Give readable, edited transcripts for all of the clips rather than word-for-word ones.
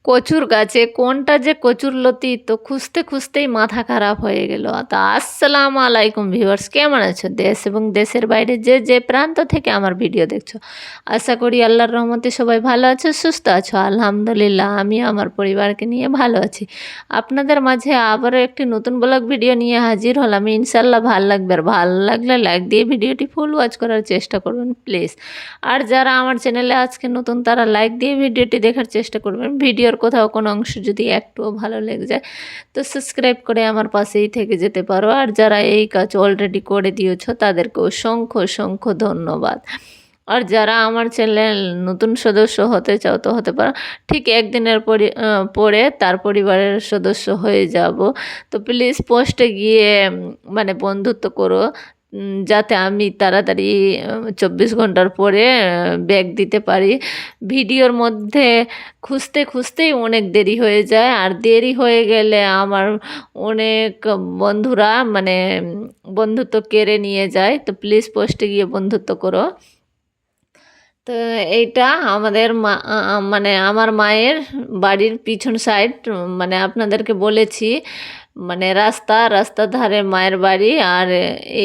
কচুর গাছে কোনটা যে কচুর লতি তো খুঁজতে খুঁজতেই মাথা খারাপ হয়ে গেল। তা আসসালামু আলাইকুম ভিউয়ার্স, কেমন আছো? দেশ এবং দেশের বাইরে যে যে প্রান্ত থেকে আমার ভিডিও দেখছো, আশা করি আল্লাহর রহমতে সবাই ভালো আছো, সুস্থ আছো। আলহামদুলিল্লাহ, আমি আমার পরিবারকে নিয়ে ভালো আছি। আপনাদের মাঝে আবারও একটি নতুন ব্লগ ভিডিও নিয়ে হাজির হলাম। ইনশাল্লাহ ভালো লাগবে, আর ভালো লাগলে লাইক দিয়ে ভিডিওটি ফুল ওয়াচ করার চেষ্টা করবেন প্লিজ। আর যারা আমার চ্যানেলে আজকে নতুন তারা লাইক দিয়ে ভিডিওটি দেখার চেষ্টা করবেন। ভিডিওর কোথাও কোনো অংশ যদি একটুও ভালো লেগে যায় তো সাবস্ক্রাইব করে আমার পাশেই থেকে যেতে পারো। আর যারা এই কাজ অলরেডি করে দিয়েছো তাদেরকে অসংখ্য অসংখ্য ধন্যবাদ। আর যারা আমার চ্যানেল নতুন সদস্য হতে চাও তো হতে পারো, ঠিক একদিনের পরে তার পরিবারের সদস্য হয়ে যাব। তো প্লিজ পোস্টে গিয়ে মানে বন্ধুত্ব করো, যাতে আমি তাড়াতাড়ি 24 ঘন্টার পরে ব্যাগ দিতে পারি। ভিডিওর মধ্যে খুঁজতে খুঁজতেই অনেক দেরি হয়ে যায়, আর দেরি হয়ে গেলে আমার অনেক বন্ধুরা মানে বন্ধুত্ব কেড়ে নিয়ে যায়। তো প্লিজ পোস্টে গিয়ে বন্ধুত্ব করো। তো এইটা আমাদের মানে আমার মায়ের বাড়ির পিছন সাইড, মানে আপনাদেরকে বলেছি মানে রাস্তার ধারে মায়ের বাড়ি, আর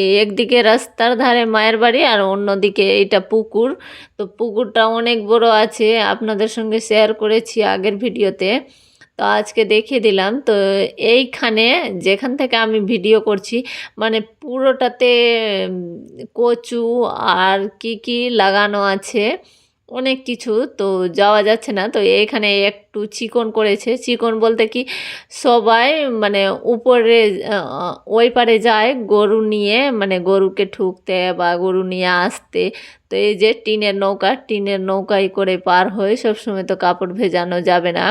এই একদিকে রাস্তার ধারে মায়ের বাড়ি আর অন্যদিকে এইটা পুকুর। তো পুকুরটা অনেক বড় আছে, আপনাদের সঙ্গে শেয়ার করেছি আগের ভিডিওতে, তো আজকে দেখিয়ে দিলাম। তো এইখানে যেখান থেকে আমি ভিডিও করছি মানে পুরোটাতে কচু আর কি কি লাগানো আছে অনেক কিছু, তো যাওয়া যাচ্ছে না। তো এখানে একটু চিকন করেছে, চিকন বলতে কি সবাই মানে উপরে ওই পারে যায় গরু নিয়ে, মানে গরুকে ঠুকতে বা গরু নিয়ে আসতে। তো এই যে টিনের নৌকায় করে পার হয়ে, সবসময় তো কাপড় ভেজানো যাবে না।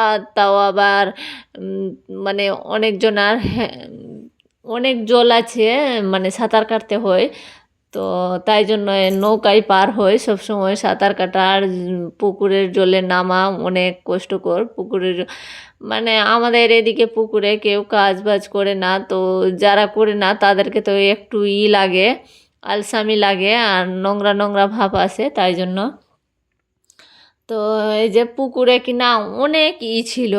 আর তাও আবার মানে অনেকজন আর অনেক জল আছে, মানে সাঁতার কাটতে হয়। তো তাই জন্য নৌকায় পার হয়ে সবসময় সাঁতার কাটা, আর পুকুরের জলে নামা অনেক কষ্টকর। মানে আমাদের এদিকে পুকুরে কেউ কাজ বাজ করে না, তো যারা করে না তাদেরকে তো একটু লাগে, আলসামি লাগে, আর নোংরা নোংরা ভাব আসে, তাই জন্য। তো এই যে পুকুরে কিনা অনেক ছিল,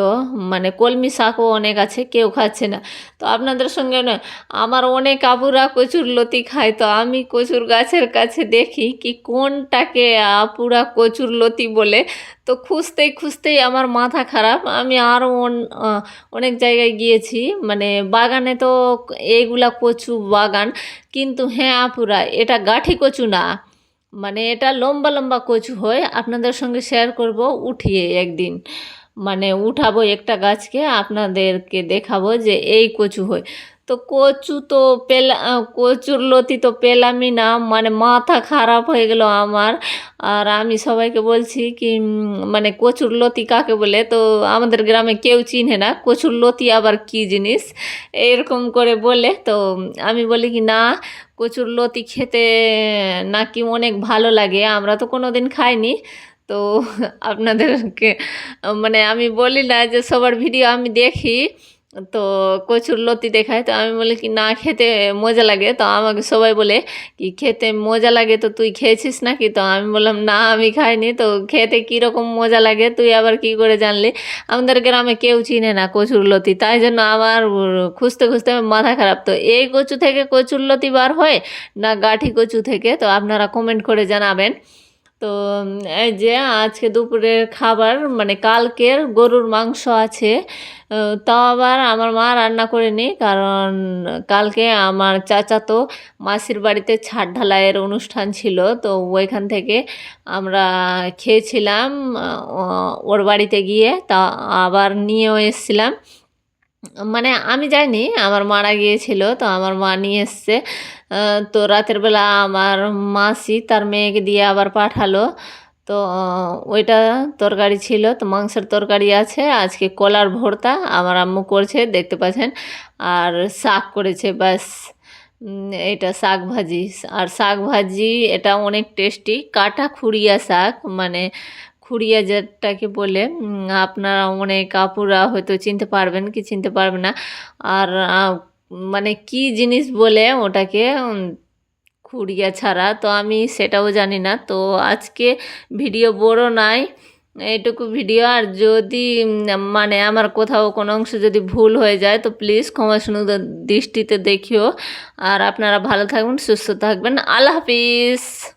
মানে কলমি শাকও অনেক আছে, কেউ খাচ্ছে না। তো আপনাদের সঙ্গে না আমার অনেক আপুরা কচুর লতি খায়, তো আমি কচুর গাছের কাছে দেখি কি কোনটাকে আপুরা কচুর লতি বলে। তো খুঁজতেই খুঁজতেই আমার মাথা খারাপ। আমি আরও অনেক জায়গায় গিয়েছি, মানে বাগানে, তো এইগুলা কচু বাগান, কিন্তু হ্যাঁ আপুরা এটা গাঠি কচু না, মানে এটা লম্বা লম্বা কচু হয়। আপনাদের সঙ্গে শেয়ার করব উঠিয়ে একদিন, মানে উঠাবো একটা গাছকে, আপনাদেরকে দেখাবো যে এই কচু হয়। তো কচু তো কচুর লতি তো পেলামই না, মানে মাথা খারাপ হয়ে গেল আমার। আর আমি সবাইকে বলছি কি মানে কচুর লতি কাকে বলে, তো আমাদের গ্রামে কেউ চিনে না কচুর লতি আবার কি জিনিস, এরকম করে বলে। তো আমি বলি কি না, কচুর লতি খেতে নাকি অনেক ভালো লাগে, আমরা তো কোনো দিন খাইনি। তো আপনাদেরকে মানে আমি বলি না যে সবার ভিডিও আমি দেখি, তো কচুর লতি দেখায়, তো আমি বলি কি না খেতে মজা লাগে। তো আমাকে সবাই বলে কি খেতে মজা লাগে, তো তুই খেয়েছিস নাকি? তো আমি বললাম না আমি খাইনি। তো খেতে কীরকম মজা লাগে তুই আবার কি করে জানলি? আমাদের গ্রামে কেউ চিনে না কচুর লতি, তাই জন্য আমার খুঁজতে খুঁজতে মাথা খারাপ। তো এই কচু থেকে কচুর লতি বার হয় না গাঠি কচু থেকে, তো আপনারা কমেন্ট করে জানাবেন। তো এই যে আজকে দুপুরের খাবার মানে কালকের গরুর মাংস আছে, তাও আবার আমার মা রান্না করেনি, কারণ কালকে আমার চাচাতো মাসির বাড়িতে ছাদ ঢালাইয়ের অনুষ্ঠান ছিল। তো ওইখান থেকে আমরা খেয়েছিলাম ওর বাড়িতে গিয়ে, তা আবার নিয়েও এসেছিলাম। মানে আমি যাইনি, আমার মারা গিয়েছিল, তো আমার মা নিয়ে এসছে। তো রাতের বেলা আমার মাসি তার মেয়েকে দিয়ে আবার পাঠালো। তো ওইটা তরকারি ছিল, তো মাংসের তরকারি আছে, আজকে কলার ভর্তা আমার আম্মু করছে দেখতে পাচ্ছেন, আর শাক করেছে ব্যাস। এইটা শাক ভাজি, আর শাক ভাজি এটা অনেক টেস্টি, কাটা খুঁড়িয়া শাক, মানে খুঁড়িয়া যেটাকে বলে, আপনারা অনেক আপুরা হয়তো চিনতে পারবেন কি চিনতে পারবেন না। আর মানে কি জিনিস বলে ওটাকে, খুঁড়িয়া ছাড়া, তো আমি সেটাও জানি না। তো আজকে ভিডিও বড় নাই, এইটুকু ভিডিও। আর যদি মানে আমার কোথাও কোনো অংশ যদি ভুল হয়ে যায় তো প্লিজ ক্ষমা সুন্দর দৃষ্টিতে দেখিও। আর আপনারা ভালো থাকবেন, সুস্থ থাকবেন। আল্লাহ হাফিজ।